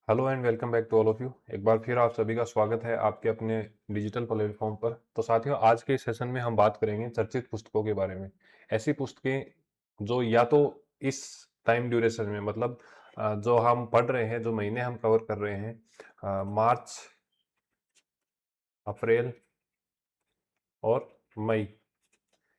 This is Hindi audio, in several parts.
Hello and welcome back to all of you. एक बार फिर आप सभी का स्वागत है आपके अपने डिजिटल प्लेटफॉर्म पर। तो साथियों, आज के सेशन में हम बात करेंगे चर्चित पुस्तकों के बारे में। ऐसी पुस्तकें जो या तो इस टाइम ड्यूरेशन में मतलब जो हम पढ़ रहे हैं, जो महीने हम कवर कर रहे हैं, मार्च, अप्रैल और मई,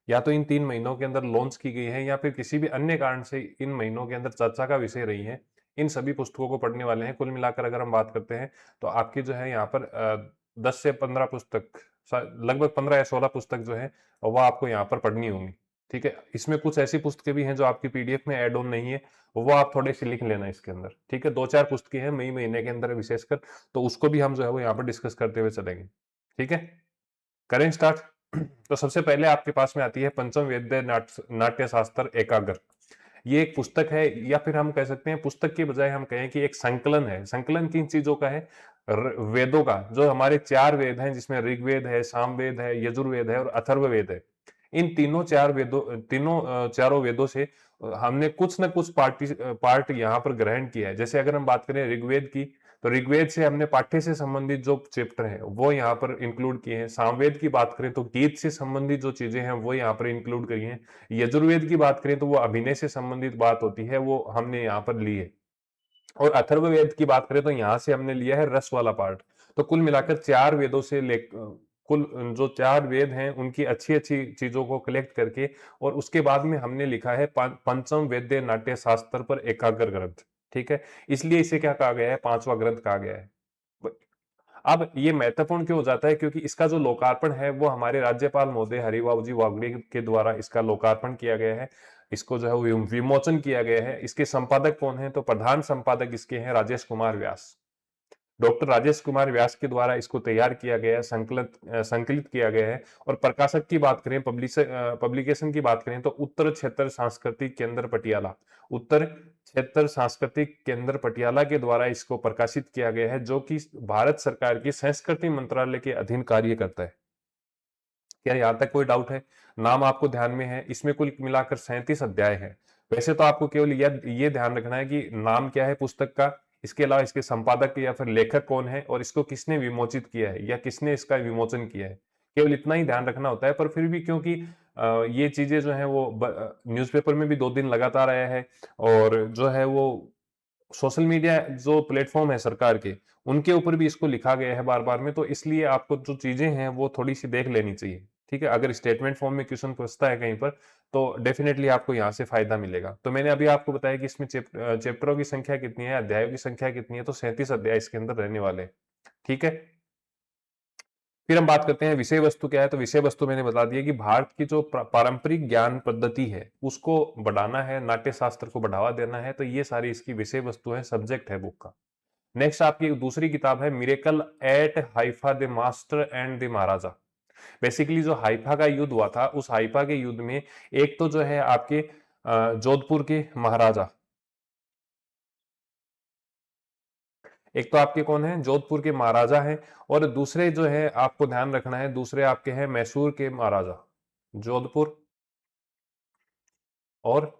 या तो इन 3 महीनों के अंदर लॉन्च की गई है या फिर किसी भी अन्य कारण से इन महीनों के अंदर चर्चा का विषय रही है। इन सभी पुस्तकों को पढ़ने वाले हैं। कुल मिलाकर अगर हम बात करते हैं तो आपकी जो है यहाँ पर 10 से 15 पुस्तक, लगभग 15 या 16 पुस्तक जो है वह आपको यहाँ पर पढ़नी होंगी। ठीक है, इसमें कुछ ऐसी पुस्तकें भी हैं जो आपकी पीडीएफ में ऐड ऑन नहीं है, वो आप थोड़े से लिख लेना इसके अंदर। ठीक है, 2-4 पुस्तकें हैं मई महीने के अंदर विशेषकर, तो उसको भी हम जो है वो यहाँ पर डिस्कस करते हुए चलेंगे। ठीक है, करें स्टार्ट। तो सबसे पहले आपके पास में आती है पंचम वेद नाट्य शास्त्र एकाग्र। ये एक पुस्तक है, या फिर हम कह सकते हैं पुस्तक के बजाय हम कहें कि एक संकलन है। संकलन किन चीजों का है? वेदों का। जो हमारे 4 वेद हैं, जिसमें ऋग्वेद है, सामवेद है, यजुर्वेद है और अथर्ववेद है। इन तीनों चार वेदों तीनों चारों वेदों से हमने कुछ न कुछ पार्ट यहाँ पर ग्रहण किया है। जैसे अगर हम बात करें ऋग्वेद की, तो ऋग्वेद से हमने पाठ्य से संबंधित जो चैप्टर है वो यहाँ पर इंक्लूड किए हैं। सामवेद की बात करें तो गीत से संबंधित जो चीजें हैं वो यहाँ पर इंक्लूड करी हैं। यजुर्वेद की बात करें तो वो अभिनय से संबंधित बात होती है, वो हमने यहाँ पर ली है। और अथर्ववेद की बात करें तो यहाँ से हमने लिया है रस वाला पार्ट। तो कुल मिलाकर 4 वेदों से कुल जो 4 वेद हैं उनकी अच्छी अच्छी चीजों को कलेक्ट करके, और उसके बाद में हमने लिखा है पंचम वेद्य नाट्य शास्त्र पर एकाग्र ग्रंथ। ठीक है, इसलिए इसे क्या कहा गया है? 5वां ग्रंथ कहा गया है। अब ये महत्वपूर्ण क्यों हो जाता है? क्योंकि इसका जो लोकार्पण है वो हमारे राज्यपाल महोदय हरिभाऊ जी वागड़े के द्वारा इसका लोकार्पण किया गया है। इसको जो है वो विमोचन किया गया है। इसके संपादक कौन है? तो प्रधान संपादक इसके हैं राजेश कुमार व्यास। डॉक्टर राजेश कुमार व्यास के द्वारा इसको तैयार किया गया है, संकलित किया गया है। और प्रकाशक की बात करें, पब्लिकेशन की बात करें तो उत्तर क्षेत्र सांस्कृतिक केंद्र पटियाला, उत्तर क्षेत्र सांस्कृतिक केंद्र पटियाला के द्वारा इसको प्रकाशित किया गया है, जो कि भारत सरकार की संस्कृति मंत्रालय के अधीन कार्य करता है। क्या यहां तक कोई डाउट है? नाम आपको ध्यान में है? इसमें कुल मिलाकर 37 अध्याय है। वैसे तो आपको केवल ये ध्यान रखना है कि नाम क्या है पुस्तक का, इसके अलावा इसके संपादक या फिर लेखक कौन है, और इसको किसने विमोचित किया है या किसने इसका विमोचन किया है। केवल इतना ही ध्यान रखना होता है। पर फिर भी क्योंकि ये चीजें जो है वो न्यूज़पेपर में भी 2 दिन लगातार आया है, और जो है वो सोशल मीडिया जो प्लेटफॉर्म है सरकार के, उनके ऊपर भी इसको लिखा गया है बार बार में, तो इसलिए आपको जो चीजें हैं वो थोड़ी सी देख लेनी चाहिए। ठीक है, अगर स्टेटमेंट फॉर्म में क्वेश्चन पूछता है कहीं पर, तो डेफिनेटली आपको यहाँ से फायदा मिलेगा। तो मैंने अभी आपको बताया कि इसमें चैप्टरों की संख्या कितनी है, अध्यायों की संख्या कितनी है, तो 37 अध्याय इसके अंदर रहने वाले हैं। ठीक है, फिर हम बात करते हैं विषय वस्तु क्या है। तो विषय वस्तु मैंने बता दिया कि भारत की जो पारंपरिक ज्ञान पद्धति है उसको बढ़ाना है, नाट्य शास्त्र को बढ़ावा देना है, तो ये सारी इसकी विषय वस्तु है, सब्जेक्ट है बुक का। नेक्स्ट आपकी दूसरी किताब है miracle at Haifa the master and the Maharaja. Basically जो हाइफा का युद्ध हुआ था, उस हाइफा के युद्ध में एक तो जो है आपके जोधपुर के महाराजा, एक तो आपके कौन है? जोधपुर के महाराजा हैं। और दूसरे जो है आपको ध्यान रखना है, दूसरे आपके हैं मैसूर के महाराजा। जोधपुर और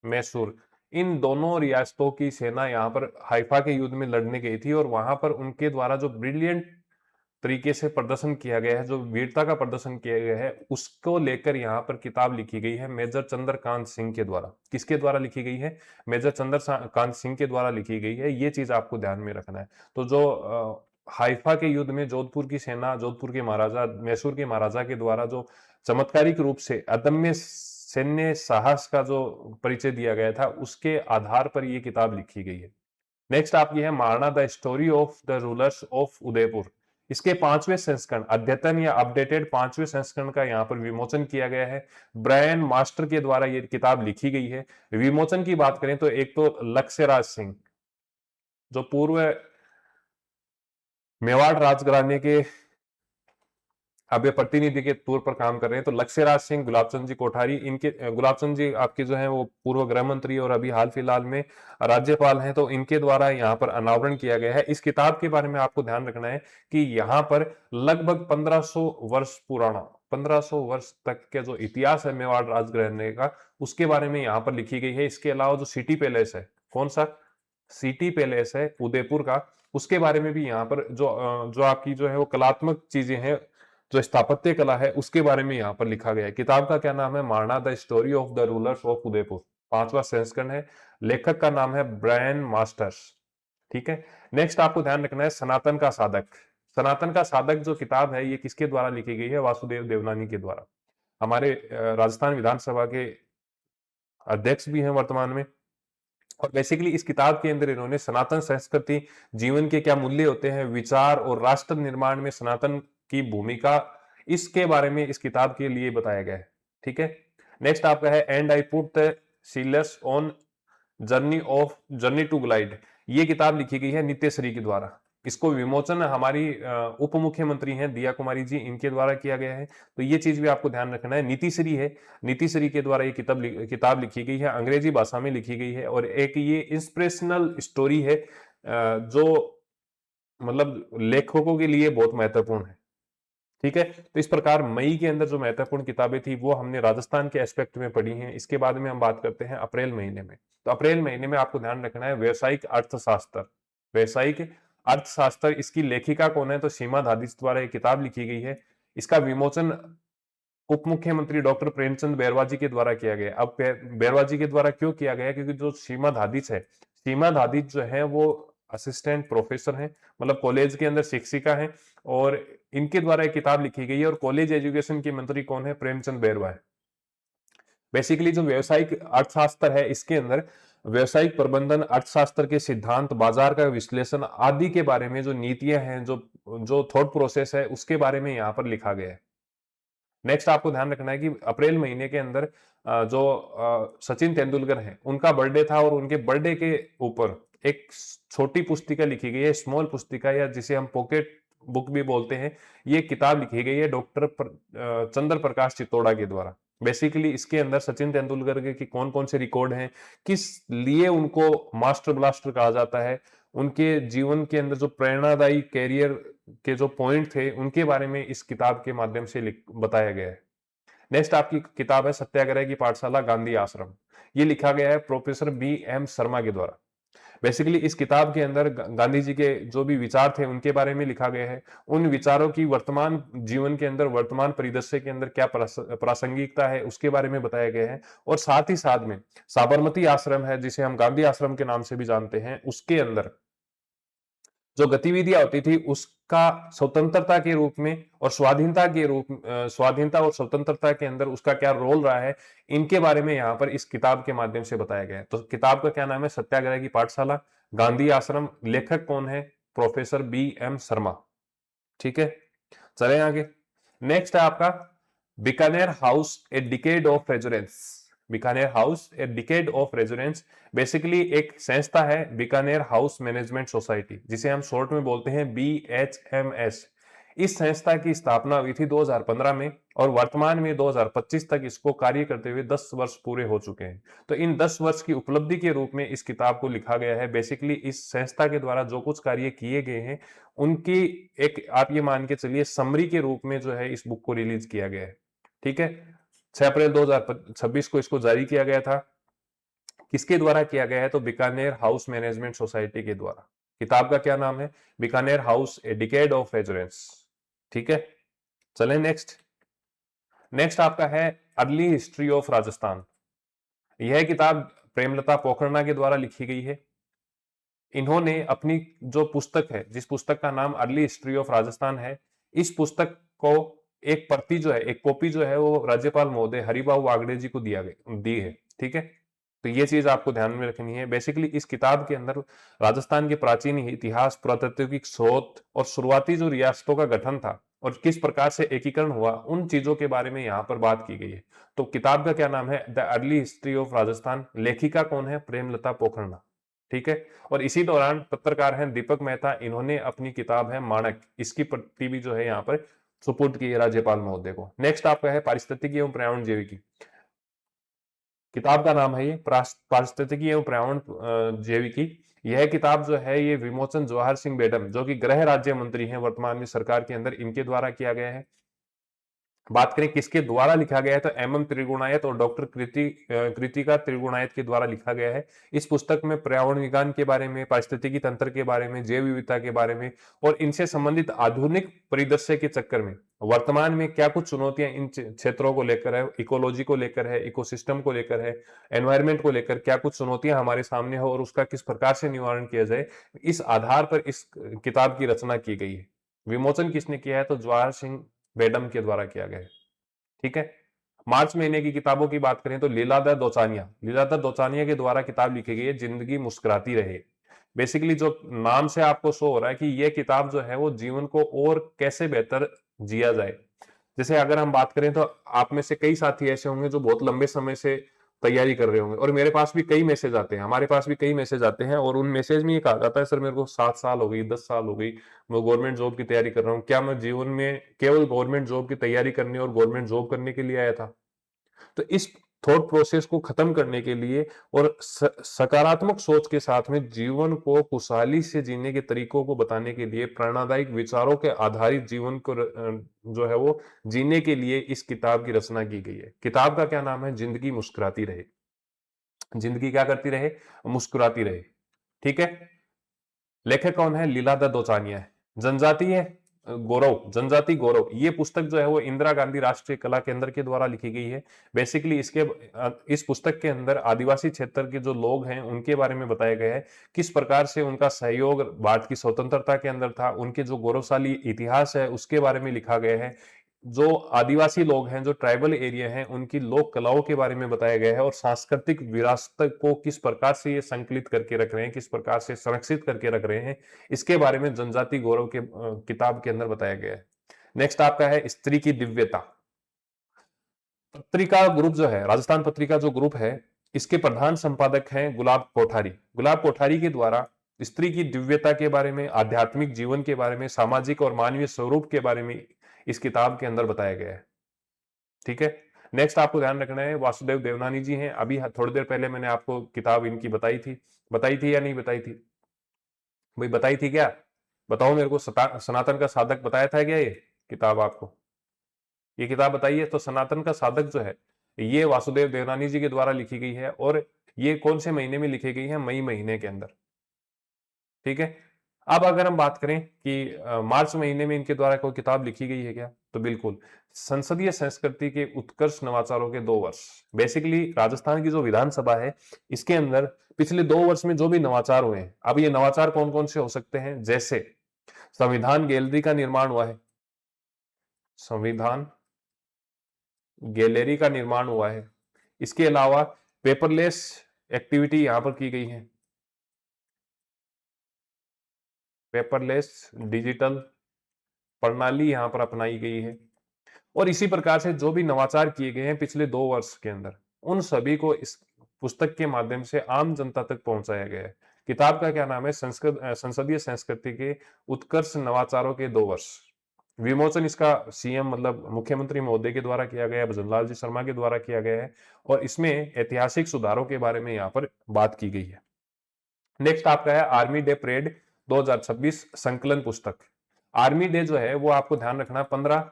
मैसूर, इन दोनों रियासतों की सेना यहाँ पर हाइफा के युद्ध में लड़ने गई थी, और वहां पर उनके द्वारा जो ब्रिलियंट तरीके से प्रदर्शन किया गया है, जो वीरता का प्रदर्शन किया गया है, उसको लेकर यहाँ पर किताब लिखी गई है मेजर चंद्रकांत सिंह के द्वारा। किसके द्वारा लिखी गई है? मेजर चंद्रकांत सिंह के द्वारा लिखी गई है। ये चीज आपको ध्यान में रखना है। तो जो हाइफा के युद्ध में जोधपुर की सेना, जोधपुर के महाराजा, मैसूर के महाराजा के द्वारा जो चमत्कारिक रूप से अदम्य सैन्य साहस का जो परिचय दिया गया था, उसके आधार पर यह किताब लिखी गई है। नेक्स्ट आपकी है Maharana the story of the rulers of Udaipur. इसके 5वें संस्करण, अद्यतन या अपडेटेड 5वें संस्करण का यहाँ पर विमोचन किया गया है। ब्रायन मास्टर के द्वारा ये किताब लिखी गई है। विमोचन की बात करें तो एक तो लक्ष्यराज सिंह, जो पूर्व मेवाड़ राजघराने के अब ये प्रतिनिधि के तौर पर काम कर रहे हैं। तो लक्ष्यराज सिंह, गुलाबचंद जी कोठारी, इनके गुलाबचंद जी आपके जो है वो पूर्व गृह मंत्री और अभी हाल फिलहाल में राज्यपाल हैं, तो इनके द्वारा यहाँ पर अनावरण किया गया है। इस किताब के बारे में आपको ध्यान रखना है कि यहाँ पर लगभग 1500 वर्ष पुराना, 1500 वर्ष तक के जो इतिहास है मेवाड़ राजघराने का, उसके बारे में यहाँ पर लिखी गई है। इसके अलावा जो सिटी पैलेस है, कौन सा? सिटी पैलेस है उदयपुर का, उसके बारे में भी यहाँ पर जो आपकी जो है वो कलात्मक चीजें हैं, जो स्थापत्य कला है, उसके बारे में यहाँ पर लिखा गया है। किताब का क्या नाम है? Maharana the story of the rulers of Udaipur, 5वां संस्करण है। लेखक का नाम है ब्रायन मास्टर्स। ठीक है। नेक्स्ट आपको ध्यान रखना है सनातन का साधक। सनातन का साधक जो किताब है ये किसके द्वारा लिखी गई है? वासुदेव देवनानी के द्वारा। हमारे राजस्थान विधानसभा के अध्यक्ष भी हैं वर्तमान में। और बेसिकली इस किताब के अंदर इन्होंने सनातन संस्कृति, जीवन के क्या मूल्य होते हैं, विचार और राष्ट्र निर्माण में सनातन की भूमिका, इसके बारे में इस किताब के लिए बताया गया है। ठीक है। नेक्स्ट आपका है and I put the sailors on journey to glide. ये किताब लिखी गई है नित्यश्री के द्वारा। इसको विमोचन हमारी उप मुख्यमंत्री हैं दिया कुमारी जी, इनके द्वारा किया गया है। तो ये चीज भी आपको ध्यान रखना है। नीतिश्री है, नीतिश्री के द्वारा ये किताब लिखी गई है, अंग्रेजी भाषा में लिखी गई है। और एक ये इंस्पिरेशनल स्टोरी है जो मतलब लेखकों के लिए बहुत महत्वपूर्ण है। ठीक है। तो इस प्रकार मई के अंदर जो महत्वपूर्ण किताबें थी वो हमने राजस्थान के एस्पेक्ट में पढ़ी हैं। इसके बाद में हम बात करते हैं अप्रैल महीने में। तो अप्रैल महीने में आपको ध्यान रखना है व्यवसायिक अर्थशास्त्र। व्यवसायिक अर्थशास्त्र, इसकी लेखिका कौन है? तो सीमा धादिच द्वारा एक किताब लिखी गई है। इसका विमोचन उप मुख्यमंत्री डॉक्टर प्रेमचंद बैरवा जी के द्वारा किया गया। अब बैरवा जी के द्वारा क्यों किया गया? क्योंकि जो सीमा धादिच है, सीमा धादिच जो है वो असिस्टेंट प्रोफेसर हैं, मतलब कॉलेज के अंदर शिक्षिका हैं, और इनके द्वारा एक किताब लिखी गई है। और कॉलेज एजुकेशन के मंत्री कौन है? प्रेमचंद बैरवा है। बेसिकली जो व्यवसायिक अर्थशास्त्र है, इसके अंदर व्यवसायिक प्रबंधन, अर्थशास्त्र के सिद्धांत, बाजार का विश्लेषण आदि के बारे में जो नीतियां हैं, जो थॉट प्रोसेस है, उसके बारे में यहाँ पर लिखा गया है। नेक्स्ट आपको ध्यान रखना है कि अप्रैल महीने के अंदर जो सचिन तेंदुलकर हैं, उनका बर्थडे था, और उनके बर्थडे के ऊपर एक छोटी पुस्तिका लिखी गई है, स्मॉल पुस्तिका, या जिसे हम पॉकेट बुक भी बोलते हैं। ये किताब लिखी गई है डॉक्टर चंद्र प्रकाश चित्तौड़ा के द्वारा। बेसिकली इसके अंदर सचिन तेंदुलकर के कौन कौन से रिकॉर्ड हैं, किस लिए उनको मास्टर ब्लास्टर कहा जाता है, उनके जीवन के अंदर जो प्रेरणादायी कैरियर के जो पॉइंट थे, उनके बारे में इस किताब के माध्यम से बताया गया है। नेक्स्ट आपकी किताब है सत्याग्रह की पाठशाला गांधी आश्रम। ये लिखा गया है प्रोफेसर बी.एम. शर्मा के द्वारा। बेसिकली इस किताब के अंदर गांधी जी के जो भी विचार थे उनके बारे में लिखा गया है। उन विचारों की वर्तमान जीवन के अंदर, वर्तमान परिदृश्य के अंदर क्या प्रासंगिकता है, उसके बारे में बताया गया है। और साथ ही साथ में साबरमती आश्रम है, जिसे हम गांधी आश्रम के नाम से भी जानते हैं, उसके अंदर जो गतिविधियां होती थी उसका स्वतंत्रता के रूप में और स्वाधीनता और स्वतंत्रता के अंदर उसका क्या रोल रहा है, इनके बारे में यहाँ पर इस किताब के माध्यम से बताया गया है। तो किताब का क्या नाम है? सत्याग्रह की पाठशाला गांधी आश्रम। लेखक कौन है? Professor BM. शर्मा। ठीक है। चले आगे। नेक्स्ट है आपका Bikaner house a decade of resurgence. Bikaner house a decade of resurgence basically एक संस्था है, बीकानेर हाउस मैनेजमेंट सोसाइटी, जिसे हम शॉर्ट में बोलते हैं BHMS। इस संस्था की स्थापना हुई थी 2015 में, और वर्तमान में 2025 तक इसको कार्य करते हुए 10 वर्ष पूरे हो चुके हैं। तो इन 10 वर्ष की उपलब्धि के रूप में इस किताब को लिखा गया है। बेसिकली इस संस्था के द्वारा जो कुछ कार्य किए गए हैं, उनकी एक आप ये मान के चलिए समरी के रूप में जो है इस बुक को रिलीज किया गया है। ठीक है। 6 अप्रैल 2026 को इसको जारी किया गया था। किसके द्वारा किया गया है? तो बीकानेर हाउस मैनेजमेंट सोसाइटी के द्वारा। किताब का क्या नाम है? Bikaner house a decade of resonance. ठीक है। चलें नेक्स्ट। नेक्स्ट आपका है अर्ली हिस्ट्री ऑफ राजस्थान। यह किताब प्रेमलता पोखरना के द्वारा लिखी गई है। इन्होंने अपनी जो पुस्तक है, जिस पुस्तक का नाम अर्ली हिस्ट्री ऑफ राजस्थान है, इस पुस्तक को एक प्रति जो है, एक कॉपी जो है, वो राज्यपाल महोदय हरिबाबू वागड़े जी को दी है। ठीक है। तो ये चीज आपको ध्यान में रखनी है। बेसिकली इस किताब के अंदर राजस्थान के प्राचीन इतिहास, पुरातात्विक स्रोत और शुरुआती जो रियासतों का गठन था और किस प्रकार से एकीकरण हुआ, उन चीजों के बारे में यहाँ पर बात की गई है। तो किताब का क्या नाम है? The early history of Rajasthan. लेखिका कौन है? प्रेमलता पोखरना। ठीक है। और इसी दौरान पत्रकार हैं दीपक मेहता, इन्होंने अपनी किताब है माणक, इसकी प्रति भी जो है यहाँ पर सुपुर्द की है राज्यपाल महोदय को। नेक्स्ट आपका है पारिस्थितिकी एवं पर्यावरण जैविकी। किताब का नाम है ये पारिस्थितिकी एवं पर्यावरण जैविकी। यह किताब जो है ये विमोचन जवाहर सिंह बेडम, जो कि गृह राज्य मंत्री हैं वर्तमान में सरकार के अंदर, इनके द्वारा किया गया है। बात करें किसके द्वारा लिखा गया है तो एम त्रिगुणायत और डॉक्टर कृतिका त्रिगुणायत के द्वारा लिखा गया है। इस पुस्तक में पर्यावरण विज्ञान के बारे में, पारिस्थितिकी तंत्र के बारे में, जैव विविधता के बारे में और इनसे संबंधित आधुनिक परिदृश्य के चक्कर में वर्तमान में क्या कुछ चुनौतियां इन क्षेत्रों को लेकर है, इकोलॉजी को लेकर है, इकोसिस्टम को लेकर है, एनवायरमेंट को लेकर क्या कुछ चुनौतियां हमारे सामने है और उसका किस प्रकार से निवारण किया जाए, इस आधार पर इस किताब की रचना की गई है। विमोचन किसने किया है तो जवाहर सिंह बेडम के द्वारा किया गया है। ठीक है। मार्च महीने की किताबों की बात करें तो लीलाधर दोचानिया के द्वारा किताब लिखी गई है जिंदगी मुस्कुराती रहे। बेसिकली जो नाम से आपको शो हो रहा है कि यह किताब जो है वो जीवन को और कैसे बेहतर जिया जाए। जैसे अगर हम बात करें तो आप में से कई साथी ऐसे होंगे जो बहुत लंबे समय से तैयारी कर रहे होंगे और मेरे पास भी कई मैसेज आते हैं, हमारे पास भी कई मैसेज आते हैं और उन मैसेज में ये कहा जाता है सर मेरे को 7 साल हो गई, 10 साल हो गई, मैं गवर्नमेंट जॉब की तैयारी कर रहा हूँ, क्या मैं जीवन में केवल गवर्नमेंट जॉब की तैयारी करने और गवर्नमेंट जॉब करने के लिए आया था। तो इस थॉट प्रोसेस को खत्म करने के लिए और सकारात्मक सोच के साथ में जीवन को खुशहाली से जीने के तरीकों को बताने के लिए, प्रेरणादायक विचारों के आधारित जीवन को जो है वो जीने के लिए इस किताब की रचना की गई है। किताब का क्या नाम है? जिंदगी मुस्कुराती रहे। जिंदगी क्या करती रहे? मुस्कुराती रहे। ठीक है। लेखक कौन है? लीलाधर दोचानिया है। जनजातीय जनजाति गौरव, ये पुस्तक जो है वो इंदिरा गांधी राष्ट्रीय कला केंद्र के द्वारा लिखी गई है। बेसिकली इस पुस्तक के अंदर आदिवासी क्षेत्र के जो लोग हैं उनके बारे में बताया गया है, किस प्रकार से उनका सहयोग भारत की स्वतंत्रता के अंदर था, उनके जो गौरवशाली इतिहास है उसके बारे में लिखा गया है। जो आदिवासी लोग हैं, जो ट्राइबल एरिया हैं, उनकी लोक कलाओं के बारे में बताया गया है और सांस्कृतिक विरासत को किस प्रकार से ये संकलित करके रख रहे हैं, किस प्रकार से संरक्षित करके रख रहे हैं, इसके बारे में जनजाति गौरव के किताब के अंदर बताया गया है। नेक्स्ट आपका है स्त्री की दिव्यता। पत्रिका ग्रुप जो है, राजस्थान पत्रिका जो ग्रुप है, इसके प्रधान संपादक हैं गुलाब कोठारी। गुलाब कोठारी के द्वारा स्त्री की दिव्यता के बारे में, आध्यात्मिक जीवन के बारे में, सामाजिक और मानवीय स्वरूप के बारे में इस किताब के अंदर बताया गया है। ठीक है। नेक्स्ट आपको ध्यान रखना है, वासुदेव देवनानी जी हैं। अभी थोड़ी देर पहले मैंने आपको किताब इनकी बताई थी या नहीं बताई थी? भाई बताई थी क्या? बताओ मेरे को। सनातन का साधक बताया था क्या ये किताब आपको? ये किताब बताइए। तो सनातन का साधक जो है ये वासुदेव देवनानी जी के द्वारा लिखी गई है और ये कौन से महीने में लिखी गई है? मई महीने के अंदर। ठीक है। अब अगर हम बात करें कि मार्च महीने में इनके द्वारा कोई किताब लिखी गई है क्या, तो बिल्कुल, संसदीय संस्कृति के उत्कर्ष नवाचारों के 2 वर्ष। बेसिकली राजस्थान की जो विधानसभा है इसके अंदर पिछले 2 वर्ष में जो भी नवाचार हुए हैं, अब ये नवाचार कौन कौन से हो सकते हैं? जैसे संविधान गैलरी का निर्माण हुआ है, संविधान गैलरी का निर्माण हुआ है। इसके अलावा पेपरलेस एक्टिविटी यहां पर की गई है, पेपरलेस डिजिटल प्रणाली यहां पर अपनाई गई है। और इसी प्रकार से जो भी नवाचार किए गए हैं पिछले 2 वर्ष के अंदर, उन सभी को इस पुस्तक के माध्यम से आम जनता तक पहुंचाया गया है। किताब का क्या नाम है? संसदीय संस्कृति के उत्कर्ष नवाचारों के 2 वर्ष। विमोचन इसका सीएम मतलब मुख्यमंत्री महोदय के द्वारा किया गया है, भजनलाल जी शर्मा के द्वारा किया गया है और इसमें ऐतिहासिक सुधारों के बारे में यहाँ पर बात की गई है। नेक्स्ट आपका है आर्मी डे परेड 2026 संकलन पुस्तक। आर्मी डे जो है वो आपको ध्यान रखना 15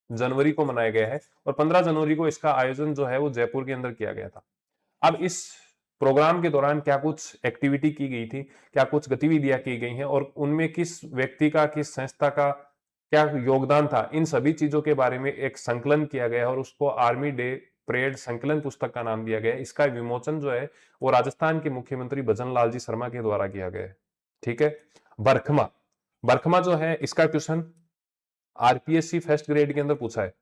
जनवरी को मनाया गया है और 15 जनवरी को इसका आयोजन जो है वो जयपुर के अंदर किया गया था। अब इस प्रोग्राम के दौरान क्या कुछ एक्टिविटी की गई थी, क्या कुछ गतिविधियां की गई हैं और उनमें किस व्यक्ति का, किस संस्था का क्या योगदान था, इन सभी चीजों के बारे में एक संकलन किया गया और उसको आर्मी डे परेड संकलन पुस्तक का नाम दिया गया। इसका विमोचन जो है वो राजस्थान के मुख्यमंत्री भजनलाल जी शर्मा के द्वारा किया गया है। ठीक है। बरखमा, बरखमा जो है इसका क्वेश्चन आरपीएससी फर्स्ट ग्रेड के अंदर पूछा है।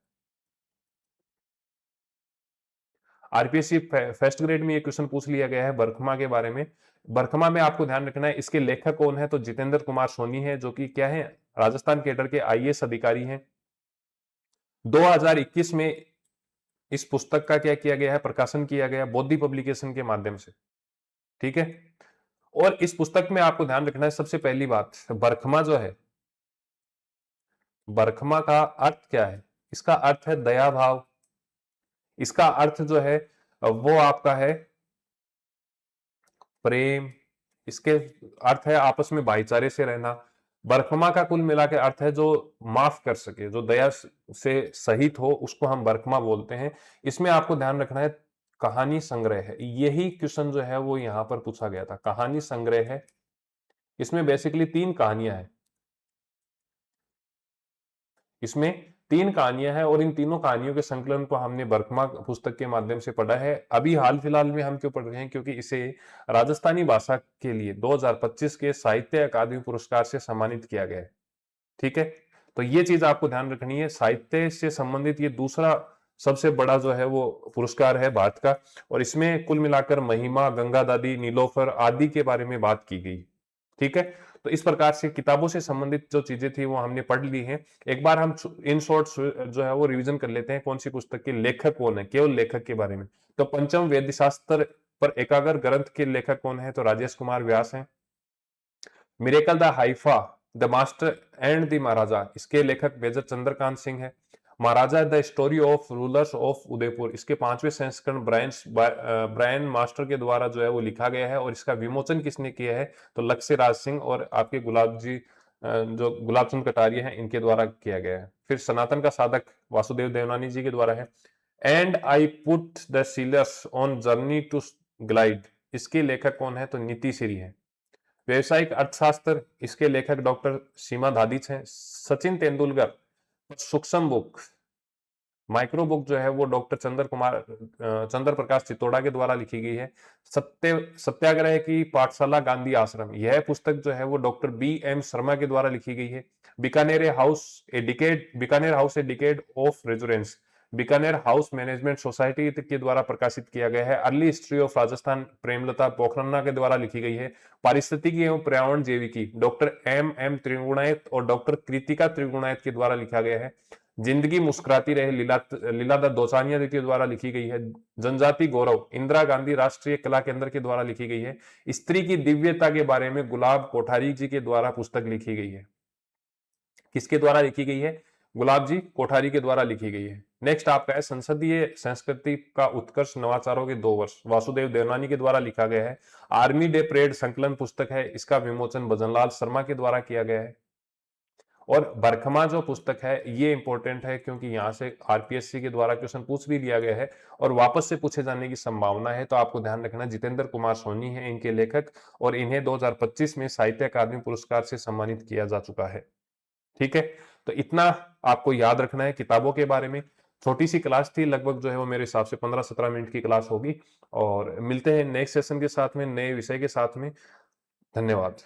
आरपीएससी फर्स्ट ग्रेड में ये क्वेश्चन पूछ लिया गया है बरखमा के बारे में। बरखमा में आपको ध्यान रखना है इसके लेखक कौन है, तो जितेंद्र कुमार सोनी है, जो कि क्या है, राजस्थान कैडर के आईएएस अधिकारी हैं। 2021 में इस पुस्तक का क्या किया गया है? प्रकाशन किया गया बोद्धि पब्लिकेशन के माध्यम से। ठीक है। और इस पुस्तक में आपको ध्यान रखना है सबसे पहली बात, बरखमा जो है, बरखमा का अर्थ क्या है? इसका अर्थ है दया भाव। इसका अर्थ जो है वो आपका है प्रेम। इसके अर्थ है आपस में भाईचारे से रहना। बरखमा का कुल मिला के अर्थ है जो माफ कर सके, जो दया से सहित हो, उसको हम बरखमा बोलते हैं। इसमें आपको ध्यान रखना है कहानी संग्रह है, यही क्वेश्चन जो है वो यहां पर पूछा गया था, कहानी संग्रह है। इसमें बेसिकली 3 कहानियां हैं, इसमें 3 कहानियां हैं और इन तीनों कहानियों के संकलन को हमने बरखमा पुस्तक के माध्यम से पढ़ा है। अभी हाल फिलहाल में हम क्यों पढ़ रहे हैं, क्योंकि इसे राजस्थानी भाषा के लिए 2025 के साहित्य अकादमी पुरस्कार से सम्मानित किया गया है। ठीक है, तो ये चीज आपको ध्यान रखनी है, साहित्य से संबंधित ये दूसरा सबसे बड़ा जो है वो पुरस्कार है भारत का, और इसमें कुल मिलाकर महिमा, गंगा दादी, नीलोफर आदि के बारे में बात की गई। ठीक है, तो इस प्रकार से किताबों से संबंधित जो चीजें थी वो हमने पढ़ ली हैं। एक बार हम इन शॉर्ट जो है वो रिवीजन कर लेते हैं, कौन सी पुस्तक के लेखक कौन है, केवल लेखक के बारे में। तो पंचम वेद शास्त्र पर एकाग्र ग्रंथ के लेखक कौन है, तो राजेश कुमार व्यास हैं। Miracle the Haifa, the master and the Maharaja, इसके लेखक मेजर चंद्रकांत सिंह है। Maharaja the story of rulers of Udaipur, इसके 5वें संस्करण ब्रायन मास्टर के द्वारा जो है वो लिखा गया है, और इसका विमोचन किसने किया है, तो लक्ष्य राज सिंह और आपके गुलाब जी जो गुलाब चंद कटारिया हैं इनके द्वारा किया गया है। फिर सनातन का साधक वासुदेव देवनानी जी के द्वारा है। And I put the sailors on journey to glide, इसके लेखक कौन है, तो नीति श्री है। व्यवसायिक अर्थशास्त्र, इसके लेखक डॉक्टर सीमा धादिच हैं। सचिन तेंदुलकर सूक्ष्म बुक, माइक्रो बुक जो है वो डॉक्टर चंद्र प्रकाश चित्तोड़ा के द्वारा लिखी गई है। सत्याग्रह की पाठशाला गांधी आश्रम, यह पुस्तक जो है वो डॉक्टर B.M. शर्मा के द्वारा लिखी गई है। Bikaner house a decade of resurgence, Bikaner house management society के द्वारा प्रकाशित किया गया है। Early history of Rajasthan Premlata Pokharna के द्वारा लिखी गई है। पारिस्थितिकी एवं पर्यावरण जैविकी, डॉक्टर M.M. त्रिगुणायत और डॉक्टर कृतिका त्रिगुणायत के द्वारा लिखा गया है। जिंदगी मुस्कुराती रहे लीलाधर दोसानिया के द्वारा लिखी गई है। जनजाति गौरव, इंदिरा गांधी राष्ट्रीय कला केंद्र के द्वारा लिखी गई है। स्त्री की दिव्यता के बारे में गुलाब कोठारी जी के द्वारा पुस्तक लिखी गई है। किसके द्वारा लिखी गई है, गुलाब जी कोठारी के द्वारा लिखी गई है। नेक्स्ट आपका है संसदीय संस्कृति का उत्कर्ष नवाचारों के 2 वर्ष, वासुदेव देवनानी के द्वारा लिखा गया है। आर्मी डे परेड संकलन पुस्तक है, इसका विमोचन भजनलाल शर्मा के द्वारा किया गया है। और बरखमा जो पुस्तक है ये इंपॉर्टेंट है, क्योंकि यहाँ से आरपीएससी के द्वारा क्वेश्चन पूछ भी लिया गया है और वापस से पूछे जाने की संभावना है। तो आपको ध्यान रखना, जितेंद्र कुमार सोनी है इनके लेखक, और इन्हें 2025 में साहित्य अकादमी पुरस्कार से सम्मानित किया जा चुका है। ठीक है, तो इतना आपको याद रखना है किताबों के बारे में। छोटी सी क्लास थी, लगभग जो है वो मेरे हिसाब से 15-17 मिनट की क्लास होगी, और मिलते हैं नेक्स्ट सेशन के साथ में, नए विषय के साथ में। धन्यवाद।